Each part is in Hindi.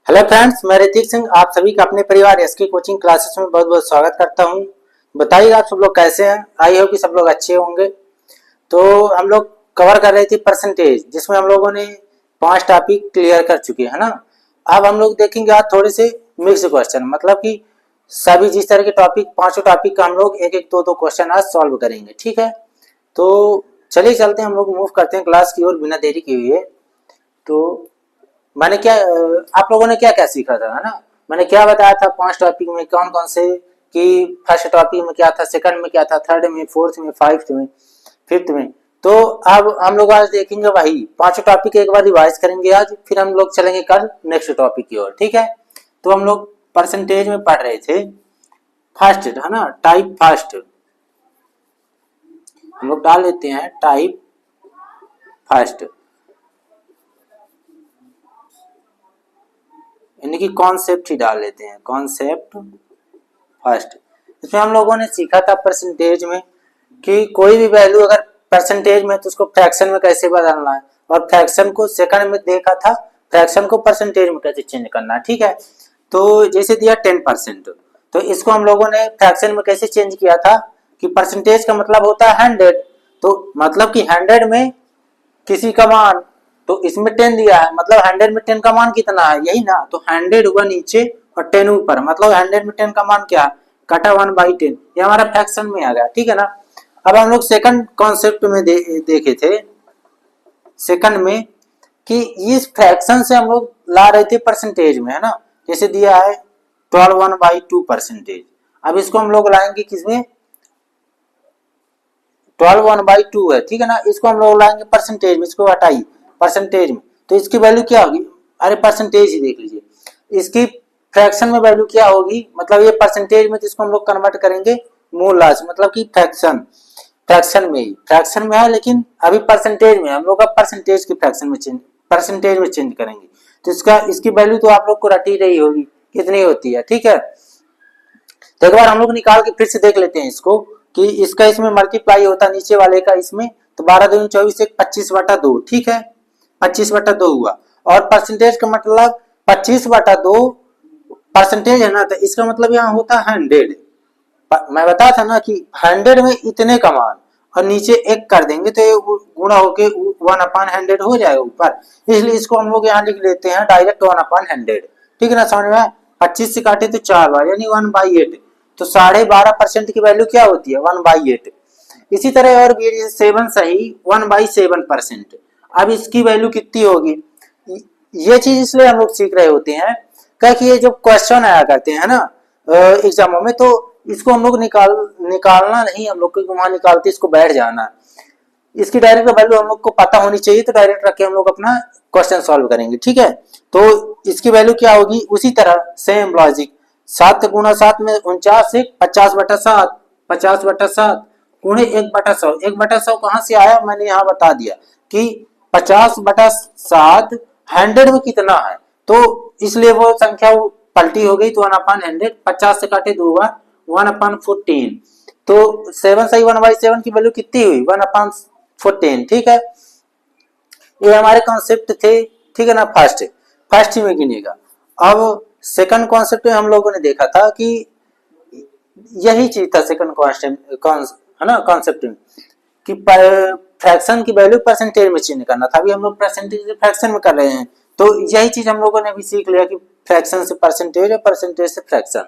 हेलो फ्रेंड्स, मैं ऋतिक सिंह आप सभी का अपने परिवार एसके कोचिंग क्लासेस में बहुत बहुत स्वागत करता हूं। बताइए आप सब लोग कैसे हैं। आई होप कि सब लोग अच्छे होंगे। तो हम लोग कवर कर रहे थे परसेंटेज, जिसमें हम लोगों ने 5 टॉपिक क्लियर कर चुके हैं ना। अब हम लोग देखेंगे आज थोड़े से मिक्स क्वेश्चन, मतलब कि सभी जिस तरह के टॉपिक, पांचों टॉपिक का हम लोग एक एक दो दो क्वेश्चन आज सॉल्व करेंगे, ठीक है। तो चलिए चलते हैं, हम लोग मूव करते हैं क्लास की ओर बिना देरी किए हुए। तो मैंने क्या आप लोगों ने क्या क्या सीखा था, है ना। मैंने क्या बताया था 5 टॉपिक में कौन कौन से, कि फर्स्ट टॉपिक में क्या था, सेकंड में क्या था, थर्ड में, फोर्थ में, फिफ्थ में। तो अब हम लोग आज देखेंगे भाई पांचों टॉपिक एक बार रिवाइज करेंगे आज, फिर हम लोग चलेंगे कल नेक्स्ट टॉपिक की ओर, ठीक है। तो हम लोग परसेंटेज में पढ़ रहे थे फर्स्ट, है ना, टाइप फर्स्ट। हम लोग डाल लेते हैं टाइप फर्स्ट, यानी कि कॉन्सेप्ट ही डाल लेते हैं, कॉन्सेप्ट फर्स्ट। इसमें हम लोगों ने सीखा था परसेंटेज में कि कोई भी वैल्यू अगर परसेंटेज में तो उसको फ्रैक्शन में कैसे बदलना है, और फ्रैक्शन को सेकंड में देखा था, फ्रैक्शन को परसेंटेज में कैसे चेंज करना है, ठीक है। तो जैसे दिया 10%, तो इसको हम लोगों ने फ्रैक्शन में कैसे चेंज किया था कि परसेंटेज का मतलब होता है 100, तो मतलब कि 100 में किसी का मान, तो इसमें 10 दिया है, मतलब 100 में 10 का मान कितना है, यही ना। तो 100 हुआ नीचे और 10 ऊपर, मतलब 100 में 10 का मान क्या है, कटा 1/10, ये हमारा फ्रैक्शन में आ गया, ठीक है ना। अब हम लोग सेकंड कॉन्सेप्ट में देखे थे, सेकंड में, कि इस फ्रैक्शन से हम लोग ला रहे थे परसेंटेज में, है ना। जैसे दिया है 12 1/2%। अब इसको हम लोग लाएंगे किसमें, 12 1/2 है, ठीक है ना। इसको हम लोग लाएंगे परसेंटेज में, इसको हटाइए परसेंटेज में, तो इसकी वैल्यू क्या होगी, अरे परसेंटेज ही देख लीजिए। इसकी फ्रैक्शन में वैल्यू क्या होगी, मतलब ये परसेंटेज में, तो इसको हम लोग कन्वर्ट करेंगे मोलाज, मतलब कि फ्रैक्शन, फ्रैक्शन में है, लेकिन अभी परसेंटेज में हम लोग अब परसेंटेज की फ्रैक्शन में चेंज, परसेंटेज में चेंज करेंगे। तो इसकी वैल्यू तो आप लोग को रटी रही होगी कितनी होती है, ठीक है। तो एक बार हम लोग निकाल के फिर से देख लेते हैं इसको, कि इसका इसमें मल्टीप्लाई होता है नीचे वाले का इसमें, तो 12 दूनी 24, 25/2, ठीक है, 25/2 हुआ। और परसेंटेज का मतलब 25/2 परसेंटेज है ना, तो इसका मतलब यहाँ होता है 100। मैं बताया था ना कि 100 में इतने का मान, और नीचे एक कर देंगे तो ये गुणा होके 1/100 हो जाएगा ऊपर, इसलिए इसको हम लोग यहाँ लिख लेते हैं डायरेक्ट 1/100, ठीक है ना, समझ में। 25 से काटे तो 4 बार, यानी 1/8, तो 12.5% की वैल्यू क्या होती है, 1/8। इसी तरह और भी, जैसे 7 सही 1/7%, अब इसकी वैल्यू कितनी होगी। ये चीज इसलिए हम लोग सीख रहे होते हैं, क्योंकि ये जो क्वेश्चन आया करते हैं ना एग्जामों में, तो इसको हम लोग निकालना नहीं, हम लोग को वहां निकालते इसको बैठ जाना। इसकी डायरेक्ट वैल्यू हम लोग को पता होनी चाहिए, तो डायरेक्ट रख के हम लोग अपना क्वेश्चन सॉल्व करेंगे, ठीक है। तो इसकी वैल्यू क्या होगी, उसी तरह सेम लॉजिक, 7 गुना 7 में 49 से 50/7, 50/7 गुणे 1/100, 1/100 कहां से आया, मैंने यहाँ बता दिया कि 50/7 100 में कितना है, तो इसलिए वो संख्या पलटी हो गई, तो 1/100, 50 से काटे 2 बार, 1/14, तो 7 सही 1/7 की वैल्यू कितनी हुई, 1/14, ठीक है। ये हमारे कॉन्सेप्ट थे, ठीक है ना, फर्स्ट में गिनेगा। अब सेकंड कॉन्सेप्ट में हम लोगों ने देखा था कि यही चीज था सेकंड कॉन्सेप्ट, है ना, कॉन्सेप्ट में, कि फ्रैक्शन की वैल्यू परसेंटेज में चेंज करना था। अभी हम लोग परसेंटेज से फ्रैक्शन में कर रहे हैं, तो यही चीज हम लोगों ने भी सीख लिया कि फ्रैक्शन से परसेंटेज और परसेंटेज से फ्रैक्शन।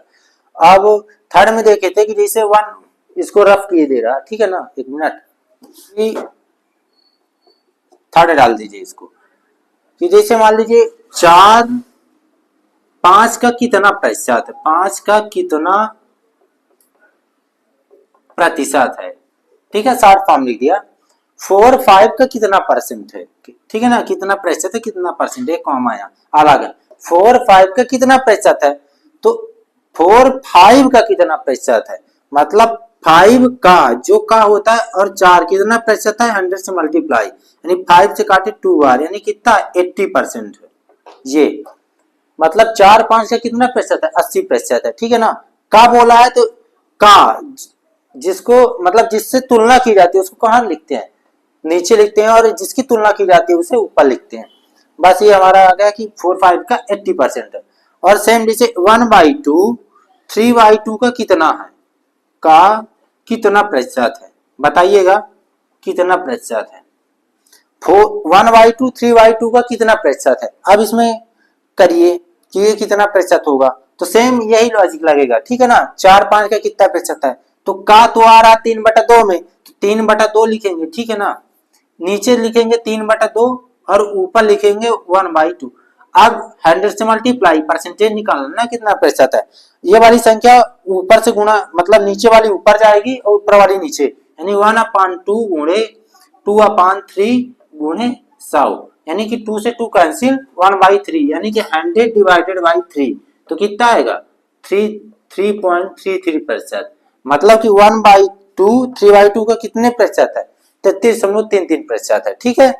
अब थर्ड में देखे थे कि जैसे 1, इसको रफ किए दे रहा, ठीक है ना, एक मिनट, थर्ड डाल दीजिए इसको, कि जैसे मान लीजिए 4 5 का कितना प्रतिशत है, 5 का कितना प्रतिशत है, ठीक है, शॉर्ट फॉर्म लिख दिया। 4 5 का कितना परसेंट है, ठीक है ना, कितना प्रतिशत है, कितना परसेंट है, कॉमा यहाँ अलग है। 4 5 का कितना प्रतिशत है, तो 4 5 का कितना प्रतिशत है, मतलब 5 का जो का होता है, और 4 कितना प्रतिशत है, 100 से मल्टीप्लाई, यानी 5 से काटे 2 बार, यानी कितना 80% है। ये मतलब 4 5 का कितना प्रतिशत है, 80% है, ठीक है ना। का बोला है तो का, जिसको मतलब जिससे तुलना की जाती है उसको कहाँ लिखते हैं, नीचे लिखते हैं, और जिसकी तुलना की जाती है उसे ऊपर लिखते हैं। बस ये हमारा आ गया कि 4 5 का 80% है। और सेम जैसे 1/2 3/2 का कितना है, का कितना प्रतिशत है, बताइएगा कितना प्रतिशत है। 1/2 3/2 का कितना प्रतिशत है। अब इसमें करिए कि ये कितना प्रतिशत होगा, तो सेम यही लॉजिक लगेगा, ठीक है ना। 4/5 का कितना प्रतिशत है, तो का तो आ रहा 3/2 में, तो 3/2 लिखेंगे, ठीक है ना। नीचे लिखेंगे 3/2 और ऊपर लिखेंगे 1/2। अब 100 से मल्टीप्लाई परसेंटेज निकालना कितना प्रतिशत है। ये वाली संख्या ऊपर से गुणा, मतलब नीचे वाली ऊपर जाएगी और ऊपर वाली नीचे, यानी 1/2 गुणे 2/3 गुणे 100, यानी कि 2 से 2 कैंसिल, 1/3 यानी कि 100 डिवाइडेड बाई 3, तो कितना आएगा 3.33%। मतलब कि 1/2 3/2 का कितने प्रतिशत है, 33.33% है, ठीक है।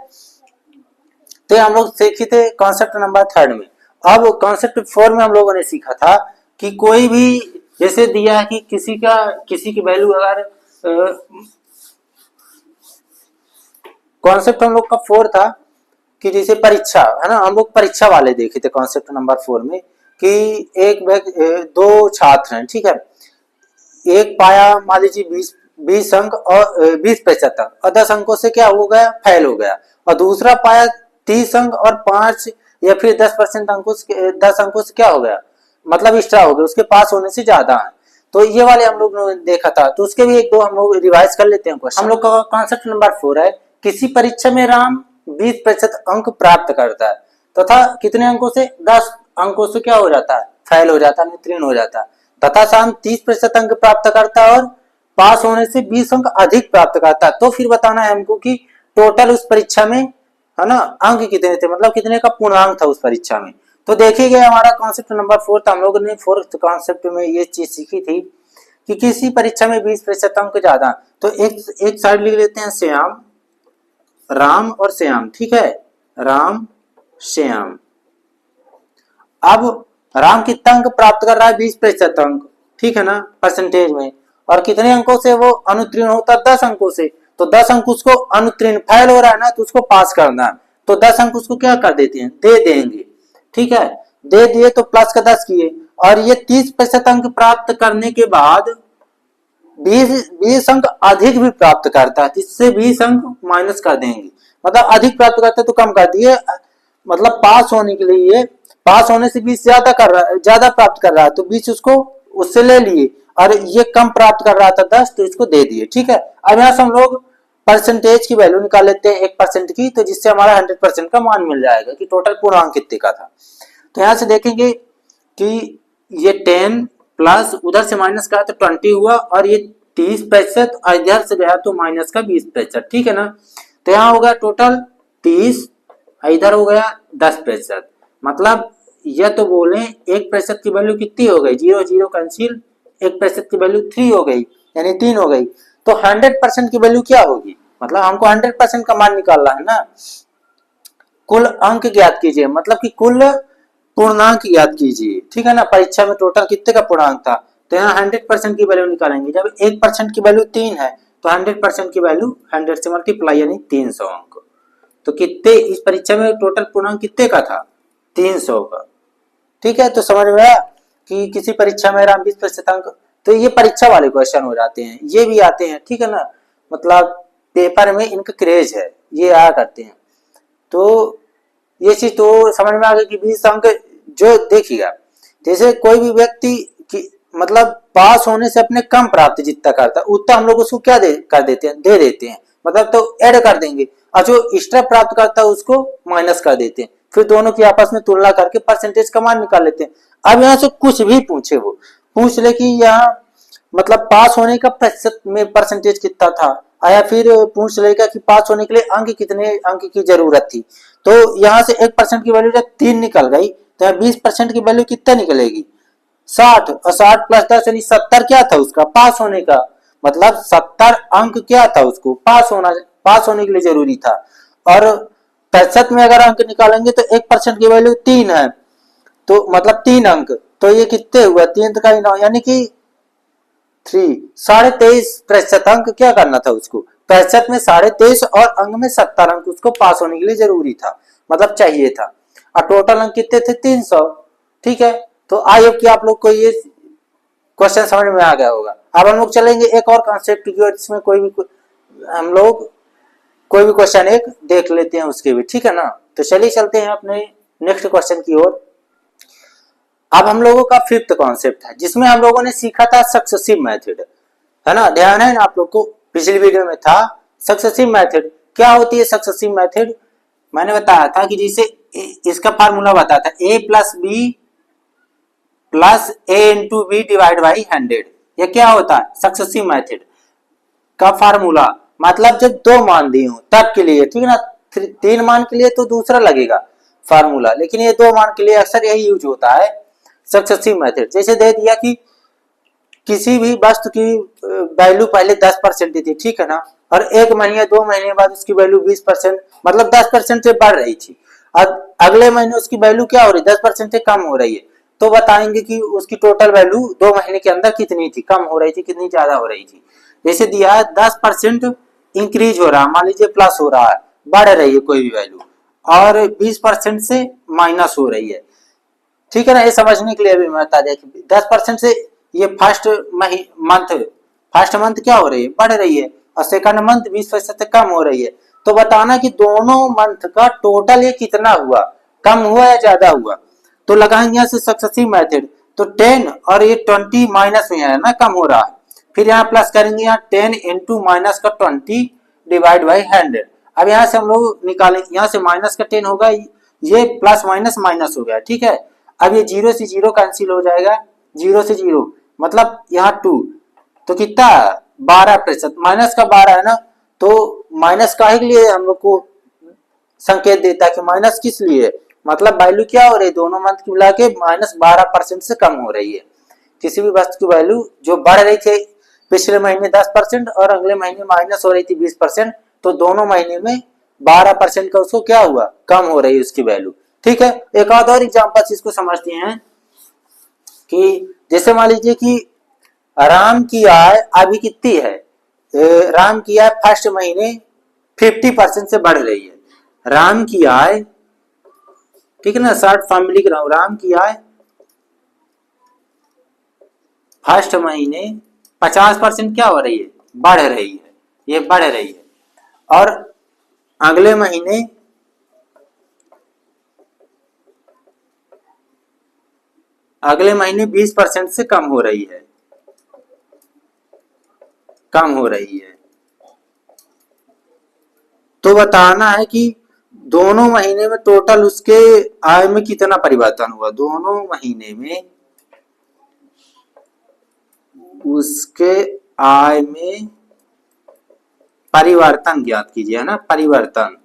तो हम लोग सीखे थे कॉन्सेप्ट नंबर 3 में। अब कॉन्सेप्ट 4 में हम लोगों ने सीखा था कि कोई भी जैसे दिया है कि किसी की वैल्यू अगर कॉन्सेप्ट हम लोग का 4 था कि जैसे परीक्षा है ना, हम लोग परीक्षा वाले देखे थे कॉन्सेप्ट नंबर 4 में कि दो छात्र हैं, ठीक है। एक पाया मान लीजिए 20 अंक और 20% अंक और 10 अंकों से क्या हो गया, फेल हो गया। और दूसरा पाया 30 अंक और 5 या फिर 10% अंकों से 10 अंकों से क्या हो गया, मतलब एक्स्ट्रा हो गया, उसके पास होने से ज्यादा है। तो ये वाले हम लोग ने देखा था, तो उसके भी एक दो हम लोग रिवाइज कर लेते हैं क्वेश्चन। हम लोग का कॉन्सेप्ट नंबर 4 है, किसी परीक्षा में राम 20% अंक प्राप्त करता है तथा कितने अंकों से, 10 अंकों से क्या हो जाता है, फेल हो जाता है, उत्तीर्ण हो जाता है। तथा शाम 30% अंक प्राप्त करता है और पास होने से 20 अंक अधिक प्राप्त करता है। तो फिर बताना है हमको कि टोटल उस परीक्षा में, है ना, अंक कितने थे, मतलब कितने का पूर्णांक था उस परीक्षा में। तो देखिए हमारा कॉन्सेप्ट नंबर 4 था, हम लोगों ने 4th कॉन्सेप्ट में ये चीज सीखी थी कि किसी परीक्षा में 20% अंक ज्यादा। तो एक साइड लिख लेते हैं श्याम, राम और श्याम, ठीक है, राम श्याम। अब राम कितना अंक प्राप्त कर रहा है, 20% अंक, ठीक है ना, परसेंटेज में। और कितने अंकों से वो अनुत्तीर्ण होता है, 10 अंकों से। तो 10 अंक उसको अनुत्तीर्ण, फेल हो रहा है ना, तो उसको पास करना है। तो 10 अंक उसको क्या कर देते हैं, दे देंगे, ठीक है। दे दिए तो प्लस का 10 किए, और ये 30% अंक प्राप्त करने के बाद 20 अंक अधिक भी प्राप्त करता है, जिससे 20 अंक माइनस कर देंगे, मतलब अधिक प्राप्त करता है तो कम कर दिए, मतलब पास होने के लिए, पास होने से 20 ज्यादा कर रहा है, ज्यादा प्राप्त कर रहा है, तो 20 उसको उससे ले लिए, और ये कम प्राप्त कर रहा था 10, तो इसको दे दिए, ठीक है। अब यहाँ से हम लोग परसेंटेज की वैल्यू निकाल लेते हैं 1% की, तो जिससे हमारा 100% का मान मिल जाएगा कि टोटल पूर्णांक कितने का था। तो यहाँ से देखेंगे कि ये 10 प्लस उधर से माइनस का तो 20 हुआ, और ये 30% और इधर से गया तो माइनस का 20%, ठीक है ना। तो यहाँ हो गया टोटल 30, इधर हो गया 10%, मतलब यह तो बोले 1% की वैल्यू कितनी हो गई, 0 0 कैंसिल, 1% की वैल्यू 3 हो गई, यानी 3 हो गई। तो 100% की वैल्यू क्या होगी, मतलब हमको 100% का मान निकालना है ना। कुल अंक ज्ञात कीजिए, मतलब कि कुल पूर्णांक ज्ञात कीजिए, ठीक है ना। परीक्षा में टोटल कितने का पूर्णांक था, तो यहाँ 100% की वैल्यू निकालेंगे। जब 1% की वैल्यू 3 है, तो 100% की वैल्यू 100 से मल्टीप्लाई, यानी 300 अंक। तो कितने इस परीक्षा में टोटल पूर्णांक कितने का था, 300 का, ठीक है। तो समझ में आया कि किसी परीक्षा में 20% अंक, तो ये परीक्षा वाले क्वेश्चन हो जाते हैं, ये भी आते हैं, ठीक है ना, मतलब पेपर में इनका क्रेज है, ये आया करते हैं। तो ये चीज तो समझ में आ गई कि 20 अंक जो देखिएगा, जैसे कोई भी व्यक्ति की मतलब पास होने से अपने कम प्राप्त जितना करता है उतना हम लोग उसको क्या कर देते हैं, दे देते हैं, मतलब तो ऐड कर देंगे, और जो एक्स्ट्रा प्राप्त करता है उसको माइनस कर देते हैं। फिर दोनों की आपस में तुलना करके परसेंटेज का मान निकाल लेते हैं। अब यहाँ से कुछ भी पूछे, वो पूछ ले कि यहाँ मतलब पास होने का प्रतिशत में परसेंटेज कितना था, या फिर पूछ लेगा कि पास होने के लिए अंक कितने अंक की जरूरत थी। तो यहाँ से 1% की वैल्यू जब 3 निकल गई, तो 20% की वैल्यू कितना निकलेगी, 60, और 60 प्लस 10 यानी 70 क्या था उसका पास होने का, मतलब 70 अंक क्या था उसको पास होने के लिए जरूरी था। और प्रतिशत में अगर अंक निकालेंगे तो 1% की वैल्यू 3 है, तो मतलब 3 अंक, तो ये कितने हुआ, 3 का ही 9, यानी कि 23.5% अंक क्या करना था उसको, प्रतिशत में 23.5 और अंक में 70 अंक उसको पास होने के लिए जरूरी था, मतलब चाहिए था। और टोटल अंक कितने थे, 300, ठीक है। तो आई होप कि आप लोग को ये क्वेश्चन समझ में आ गया होगा। अब हम लोग चलेंगे एक और कॉन्सेप्ट की ओर, जिसमें हम लोग कोई भी क्वेश्चन एक देख लेते हैं उसके भी, ठीक है ना। तो चलिए चलते हैं अपने नेक्स्ट क्वेश्चन की ओर। अब हम लोगों का फिफ्थ कॉन्सेप्ट है, जिसमें हम लोगों ने सीखा था सक्सेसिव मेथड, है ना, ध्यान है ना आप लोग को, पिछली वीडियो में था सक्सेसिव मेथड। क्या होती है सक्सेसिव मेथड? मैंने बताया था कि जैसे इसका फार्मूला बताया था a plus B plus A into B divide by 100। ये क्या होता है सक्सेसिव मेथड का फार्मूला, मतलब जब दो मान दिए हो तब के लिए, ठीक है ना। तीन मान के लिए तो दूसरा लगेगा फार्मूला, लेकिन ये दो मान के लिए अक्सर यही यूज होता है सक्सेसिव मेथड। जैसे दे दिया कि किसी भी वस्तु की वैल्यू पहले 10% थी, ठीक है ना, और एक महीने 2 महीने बाद उसकी वैल्यू 20%, मतलब 10% से बढ़ रही थी। अब अगले महीने उसकी वैल्यू क्या हो रही है, 10% से कम हो रही है। तो बताएंगे कि उसकी टोटल वैल्यू 2 महीने के अंदर कितनी थी, कम हो रही थी, कितनी ज्यादा हो रही थी। जैसे दिया है 10% इंक्रीज हो रहा है, मान लीजिए प्लस हो रहा है, बढ़ रही है कोई भी वैल्यू, और 20% से माइनस हो रही है, ठीक है ना। ये समझने के लिए भी मैं बता दिया कि 10% से ये फर्स्ट मंथ क्या हो रही है, बढ़ रही है, और सेकंड मंथ 20% से कम हो रही है। तो बताना कि दोनों मंथ का टोटल ये कितना हुआ, कम हुआ या ज्यादा हुआ। तो लगाएंगे यहाँ से सक्सेसिव मेथड, तो 10 और ये 20 माइनस में है ना, कम हो रहा है। फिर यहाँ प्लस करेंगे, यहाँ 10 इंटू माइनस का 20 डिवाइड बाई 100। अब यहाँ से हम लोग निकालें, यहाँ से माइनस का 10 होगा, ये प्लस माइनस माइनस हो गया, ठीक है। अब ये 0 से 0 कैंसिल हो जाएगा, 0 से 0 मतलब यहाँ 2, तो कितना 12%, माइनस का 12 है ना, तो माइनस का के लिए हम लोग को संकेत देता है कि माइनस किस लिए, मतलब वैल्यू क्या हो रही है, दोनों मंथ की मिला के माइनस 12% से कम हो रही है। किसी भी वस्तु की वैल्यू जो बढ़ रही थी पिछले महीने 10% और अगले महीने माइनस हो रही थी 20%, तो दोनों महीने में 12% का उसको क्या हुआ, कम हो रही है उसकी वैल्यू, ठीक है। एक आध और एग्जांपल इसको समझते हैं कि जैसे मान लीजिए कि राम की आय अभी कितनी है, राम की आय फर्स्ट महीने 50% से बढ़ रही है। राम की आय, ठीक है ना, शॉर्ट फॉर्म में लिख रहा हूं, राम की आय फर्स्ट महीने 50% क्या हो रही है, बढ़ रही है, ये बढ़ रही है, और अगले महीने अगले महीने 20% से कम हो रही है, कम हो रही है। तो बताना है कि दोनों महीने में टोटल उसके आय में कितना परिवर्तन हुआ, दोनों महीने में उसके आय में परिवर्तन ज्ञात कीजिए, है ना, परिवर्तन।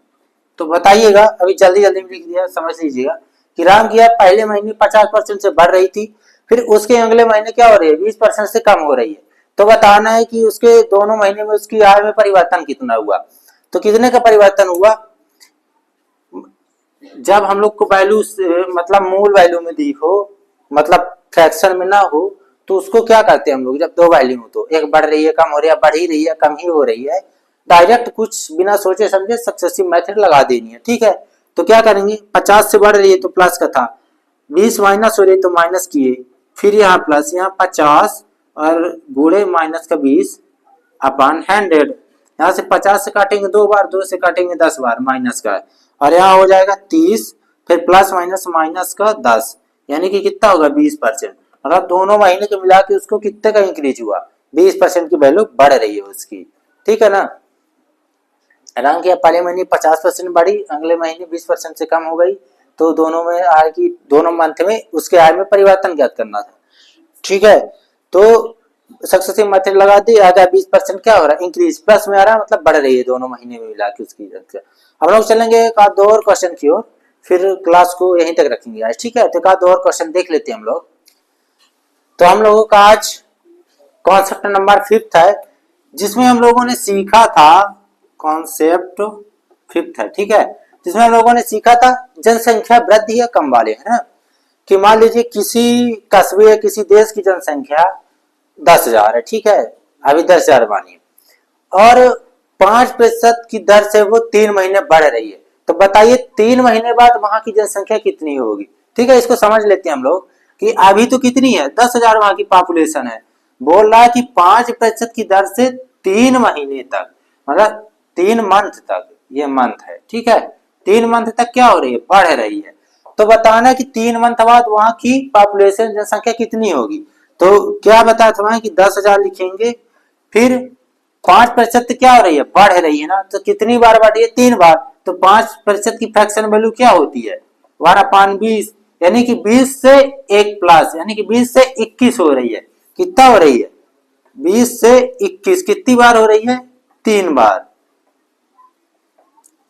तो बताइएगा, अभी जल्दी जल्दी में लिख दिया, समझ लीजिएगा कि राम की आय पहले महीने 50% से बढ़ रही थी, फिर उसके अगले महीने क्या हो रही है, 20% से कम हो रही है। तो बताना है कि उसके दोनों महीने में उसकी आय में परिवर्तन कितना हुआ। तो कितने का परिवर्तन हुआ, जब हम लोग को वैल्यू मतलब मूल वैल्यू में दी हो, मतलब फ्रैक्शन में ना हो, तो उसको क्या करते हैं हम लोग, जब दो वैल्यू हो तो एक बढ़ रही है, कम हो रही है, बढ़ ही रही है, कम ही हो रही है, डायरेक्ट कुछ बिना सोचे समझे सक्सेसिव मेथड लगा देनी है, ठीक है। तो क्या करेंगे, 50 से बढ़ रही है तो प्लस का था, 20 माइनस हो रही है तो माइनस किए, फिर यहाँ प्लस, यहाँ 50 और गुणे माइनस का 20 अपॉन 100। यहाँ से 50 से काटेंगे 2 बार, 2 से काटेंगे 10 बार माइनस का, और यहाँ हो जाएगा 30, फिर प्लस माइनस माइनस का 10, यानी कि कितना होगा 20%। मतलब दोनों महीने के मिला के उसको कितने का इंक्रीज हुआ, 20% की वैल्यू बढ़ रही है उसकी, ठीक है ना। राम की पहले महीने 50% बढ़ी, अगले महीने 20% से कम हो गई, तो दोनों में आय की, दोनों मंथ में उसके आय में परिवर्तन ज्ञात करना था, ठीक है। तो सक्सेसिव मेथड लगा दी, आ गया 20% क्या हो रहा है, इंक्रीज, प्लस में आ रहा है, मतलब बढ़ रही है दोनों महीने में मिला के उसकी। हम लोग चलेंगे एक आध दो और क्वेश्चन की ओर, फिर क्लास को यहीं तक रखेंगे आज, ठीक है। तो एक आध दो और क्वेश्चन देख लेते हैं हम लोग। तो हम लोगों का आज कॉन्सेप्ट नंबर 5 है, जिसमें हम लोगों ने सीखा था, कॉन्सेप्ट 5 है, ठीक है, जिसमें हम लोगों ने सीखा था जनसंख्या वृद्धि या कम वाले, है ना, कि मान लीजिए किसी कस्बे या किसी देश की जनसंख्या 10,000 है, ठीक है, अभी 10,000 मानिए, और 5% की दर से वो 3 महीने बढ़ रही है। तो बताइए 3 महीने बाद वहां की जनसंख्या कितनी होगी, ठीक है। इसको समझ लेते हैं हम लोग। कि अभी तो कितनी है 10,000 वहां की पॉपुलेशन है, बोल रहा है कि 5% की दर से 3 महीने तक, मतलब 3 मंथ तक, ये मंथ है, ठीक है, 3 मंथ तक क्या हो रही है, बढ़ रही है। तो बताना कि 3 मंथ बाद वहां की पॉपुलेशन जनसंख्या कितनी होगी। तो क्या बताया था वहां कि 10,000 लिखेंगे, फिर 5% क्या हो रही है, बढ़ रही है ना, तो कितनी बार बढ़ रही है, 3 बार, तो 5% की फ्रैक्शन वैल्यू क्या होती है 12/20, यानी कि 20 से 1 प्लस, यानी कि 20 से 21 हो रही है। कितना हो रही है, 20 से 21, कितनी बार हो रही है, 3 बार,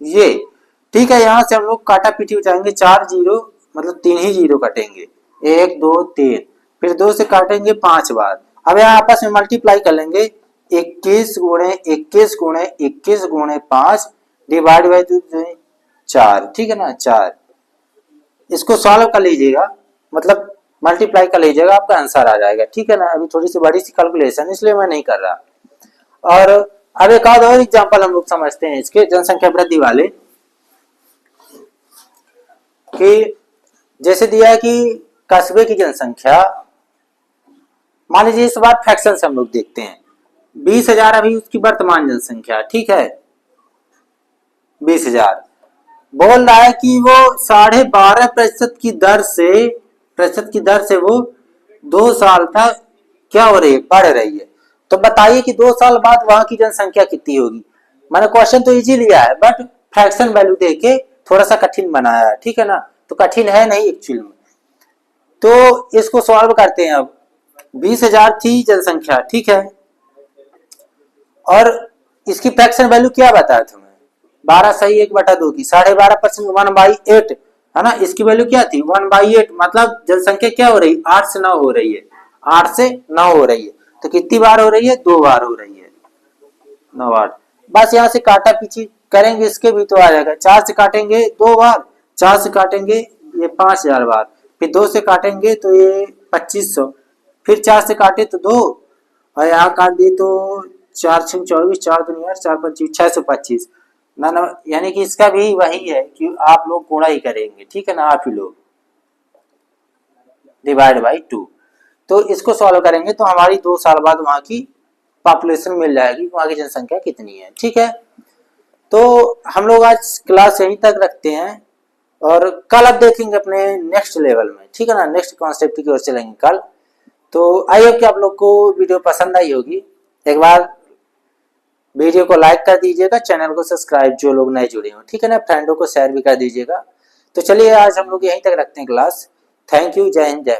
ये ठीक है। यहां से हम लोग काटा पीटी उठाएंगे, 4 जीरो, मतलब 3 ही जीरो कटेंगे, 1 2 3, फिर 2 से काटेंगे 5 बार। अब यहाँ आपस में मल्टीप्लाई कर लेंगे, 21 गुणे 21 गुणे 21 गुणे 5 डिवाइड बाई 4, ठीक है ना, 4। इसको सॉल्व कर लीजिएगा, मतलब मल्टीप्लाई कर लीजिएगा, आपका आंसर आ जाएगा, ठीक है ना। अभी थोड़ी सी बड़ी सी कैलकुलेशन इसलिए मैं नहीं कर रहा। और अब एक और एग्जांपल हम लोग समझते हैं इसके जनसंख्या वृद्धि वाले, कि जैसे दिया है कि कस्बे की जनसंख्या, मान लीजिए इस बार फ्रैक्शन से हम लोग देखते हैं, 20,000 अभी उसकी वर्तमान जनसंख्या, ठीक है, 20,000, बोल रहा है कि वो 12.5% की दर से, वो 2 साल तक क्या हो रही है, बढ़ रही है। तो बताइए कि 2 साल बाद वहां की जनसंख्या कितनी होगी। मैंने क्वेश्चन तो इजी लिया है, बट फ्रैक्शन वैल्यू देके थोड़ा सा कठिन बनाया है, ठीक है ना, तो कठिन है नहीं एक्चुअली में। तो इसको सॉल्व करते हैं। अब 20,000 थी जनसंख्या, ठीक है, और इसकी फ्रैक्शन वैल्यू क्या बताया तुम्हें, 12 सही 1/2 की, 12.5% 1/8 है ना, इसकी वैल्यू क्या थी 1/8, मतलब जनसंख्या क्या हो रही, 8 से 9 हो रही है, 8 से 9 हो रही है। तो कितनी बार हो रही है, 2 बार हो रही है, 9 8। बस यहाँ से काटा पीछी करेंगे, इसके भी तो आ जाएगा, 4 से काटेंगे 2 बार, 4 से काटेंगे ये 5,000 बार, फिर 2 से काटेंगे तो ये 2500, फिर 4 से काटे तो 2, और यहाँ काट दिए तो 4 6 24, 4 दूनी 8, 4 25 625 ना ना, यानी कि इसका भी वही है कि आप लोग गुणा ही करेंगे, ठीक है ना, आप ही लोग डिवाइड बाई 2। तो इसको सॉल्व करेंगे तो हमारी 2 साल बाद वहां की पॉपुलेशन मिल जाएगी, वहां की जनसंख्या कितनी है, ठीक है। तो हम लोग आज क्लास यहीं तक रखते हैं, और कल अब देखेंगे अपने नेक्स्ट लेवल में, ठीक है ना, नेक्स्ट कॉन्सेप्ट की ओर चलेंगे कल। तो आई होप कि आप लोग को वीडियो पसंद आई होगी। एक बार वीडियो को लाइक कर दीजिएगा, चैनल को सब्सक्राइब जो लोग नए जुड़े हो, ठीक है ना, फ्रेंडों को शेयर भी कर दीजिएगा। तो चलिए आज हम लोग यहीं तक रखते हैं क्लास। थैंक यू, जय हिंद, जय